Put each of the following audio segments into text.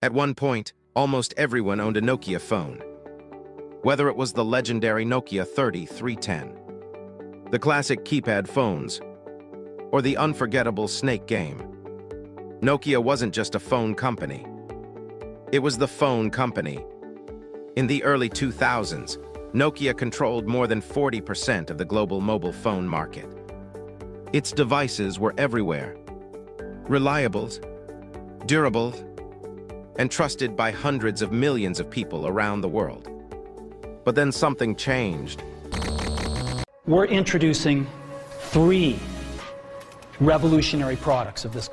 At one point, almost everyone owned a Nokia phone. Whether it was the legendary Nokia 3310, the classic keypad phones, or the unforgettable Snake game, Nokia wasn't just a phone company. It was the phone company. In the early 2000s, Nokia controlled more than 40% of the global mobile phone market. Its devices were everywhere, reliable, durable, and trusted by hundreds of millions of people around the world. But then something changed. We're introducing 3 revolutionary products of this.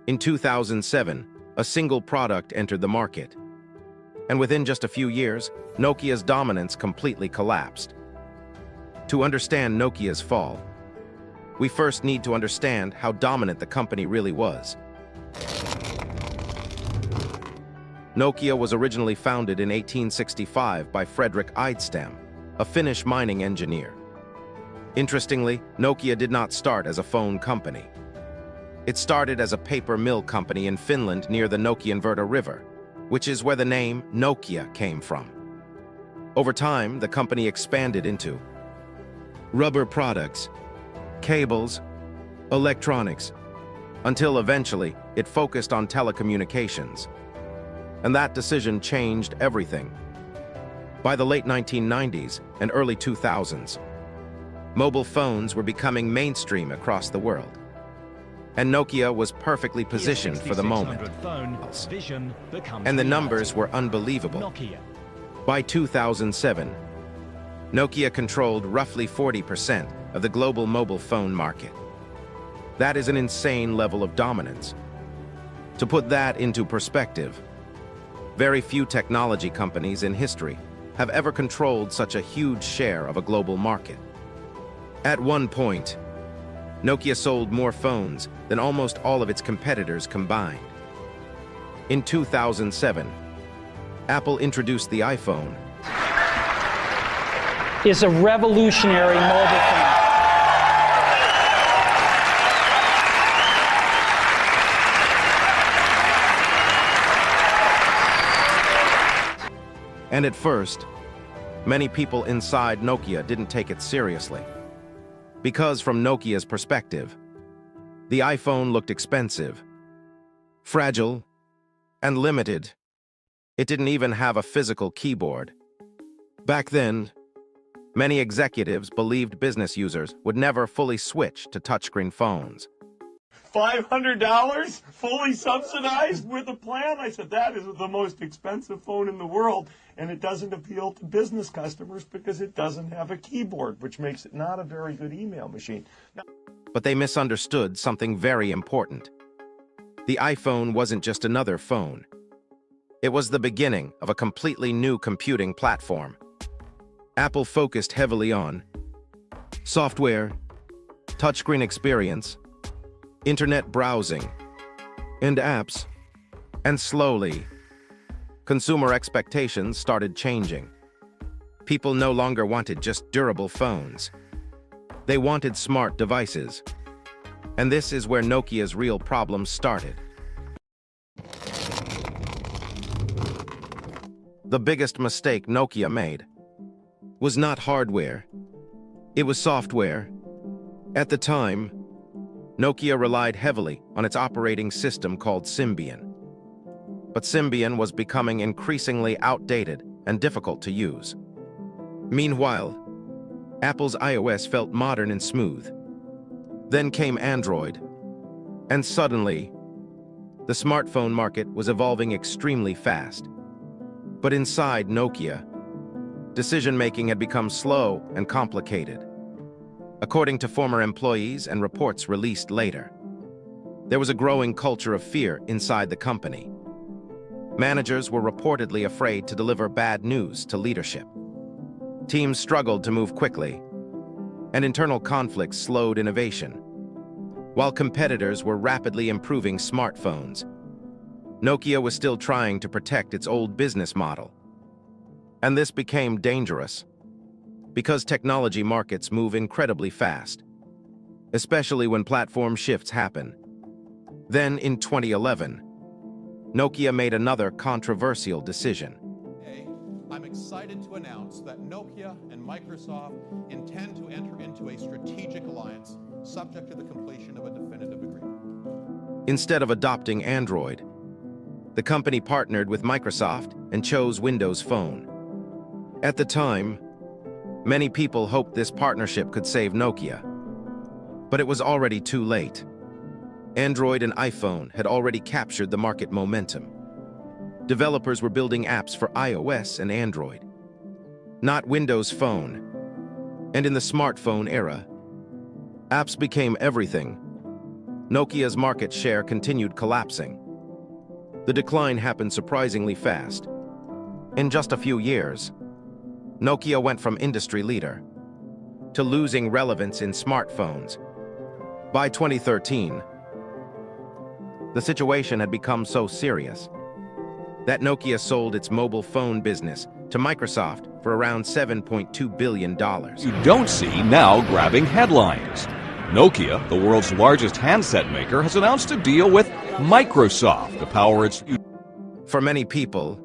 In 2007, a single product entered the market. And within just a few years, Nokia's dominance completely collapsed. To understand Nokia's fall, we first need to understand how dominant the company really was. Nokia was originally founded in 1865 by Fredrik Eidestam, a Finnish mining engineer. Interestingly, Nokia did not start as a phone company. It started as a paper mill company in Finland near the Nokianverta River, which is where the name Nokia came from. Over time, the company expanded into rubber products, cables, electronics, until eventually it focused on telecommunications. And that decision changed everything. By the late 1990s and early 2000s, mobile phones were becoming mainstream across the world. And Nokia was perfectly positioned for the moment. And the numbers were unbelievable. By 2007, Nokia controlled roughly 40% of the global mobile phone market. That is an insane level of dominance. To put that into perspective, very few technology companies in history have ever controlled such a huge share of a global market. At one point, Nokia sold more phones than almost all of its competitors combined. In 2007, Apple introduced the iPhone. It's a revolutionary mobile phone. And at first, many people inside Nokia didn't take it seriously. Because from Nokia's perspective, the iPhone looked expensive, fragile, and limited. It didn't even have a physical keyboard. Back then, many executives believed business users would never fully switch to touchscreen phones. $500 fully subsidized with a plan? I said, that is the most expensive phone in the world, and it doesn't appeal to business customers because it doesn't have a keyboard, which makes it not a very good email machine. But they misunderstood something very important. The iPhone wasn't just another phone. It was the beginning of a completely new computing platform. Apple focused heavily on software, touchscreen experience, internet browsing, and apps. And slowly, consumer expectations started changing. People no longer wanted just durable phones. They wanted smart devices. And this is where Nokia's real problems started. The biggest mistake Nokia made was not hardware. It was software. At the time, Nokia relied heavily on its operating system called Symbian. But Symbian was becoming increasingly outdated and difficult to use. Meanwhile, Apple's iOS felt modern and smooth. Then came Android, and suddenly, the smartphone market was evolving extremely fast. But inside Nokia, decision-making had become slow and complicated. According to former employees and reports released later, there was a growing culture of fear inside the company. Managers were reportedly afraid to deliver bad news to leadership. Teams struggled to move quickly, and internal conflicts slowed innovation. While competitors were rapidly improving smartphones, Nokia was still trying to protect its old business model. And this became dangerous, because technology markets move incredibly fast, especially when platform shifts happen. Then, in 2011, Nokia made another controversial decision. Today, I'm excited to announce that Nokia and Microsoft intend to enter into a strategic alliance subject to the completion of a definitive agreement. Instead of adopting Android, the company partnered with Microsoft and chose Windows Phone. At the time, many people hoped this partnership could save Nokia, but it was already too late. Android and iPhone had already captured the market momentum. Developers were building apps for iOS and Android, not Windows Phone. And in the smartphone era, apps became everything. Nokia's market share continued collapsing. The decline happened surprisingly fast. In just a few years, Nokia went from industry leader to losing relevance in smartphones. By 2013, the situation had become so serious that Nokia sold its mobile phone business to Microsoft for around $7.2 billion. You don't see now grabbing headlines. Nokia, the world's largest handset maker, has announced a deal with Microsoft to power its... For many people,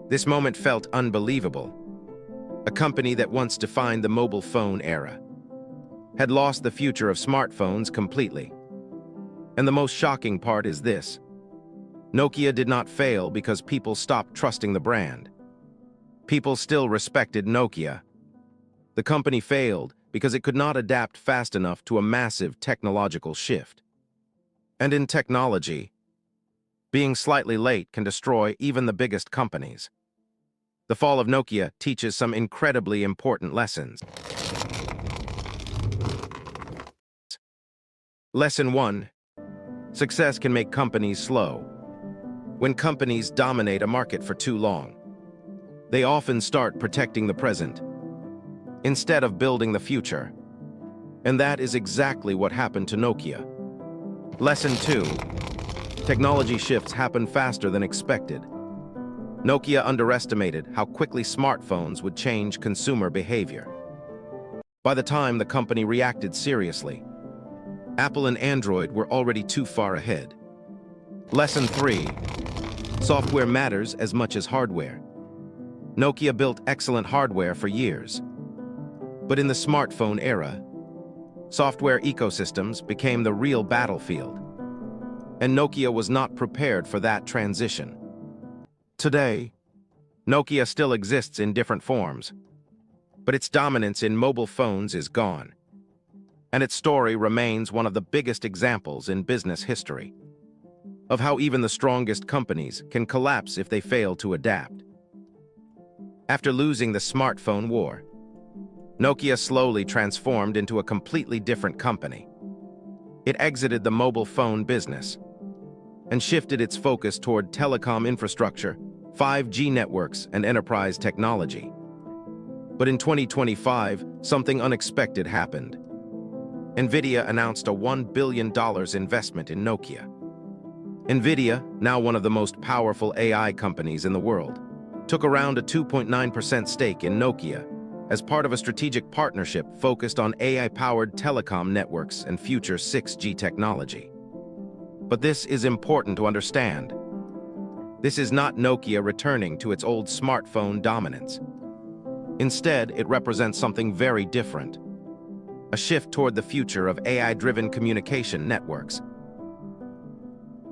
this moment felt unbelievable. A company that once defined the mobile phone era had lost the future of smartphones completely. And the most shocking part is this: Nokia did not fail because people stopped trusting the brand. People still respected Nokia. The company failed because it could not adapt fast enough to a massive technological shift. And in technology, being slightly late can destroy even the biggest companies. The fall of Nokia teaches some incredibly important lessons. Lesson 1. Success can make companies slow. When companies dominate a market for too long, they often start protecting the present instead of building the future. And that is exactly what happened to Nokia. Lesson 2. Technology shifts happen faster than expected. Nokia underestimated how quickly smartphones would change consumer behavior. By the time the company reacted seriously, Apple and Android were already too far ahead. Lesson 3. Software matters as much as hardware. Nokia built excellent hardware for years. But in the smartphone era, software ecosystems became the real battlefield. And Nokia was not prepared for that transition. Today, Nokia still exists in different forms, but its dominance in mobile phones is gone. And its story remains one of the biggest examples in business history of how even the strongest companies can collapse if they fail to adapt. After losing the smartphone war, Nokia slowly transformed into a completely different company. It exited the mobile phone business and shifted its focus toward telecom infrastructure, 5G networks, and enterprise technology. But in 2025, something unexpected happened. NVIDIA announced a $1 billion investment in Nokia. NVIDIA, now one of the most powerful AI companies in the world, took around a 2.9% stake in Nokia as part of a strategic partnership focused on AI-powered telecom networks and future 6G technology. But this is important to understand. This is not Nokia returning to its old smartphone dominance. Instead, it represents something very different: a shift toward the future of AI-driven communication networks.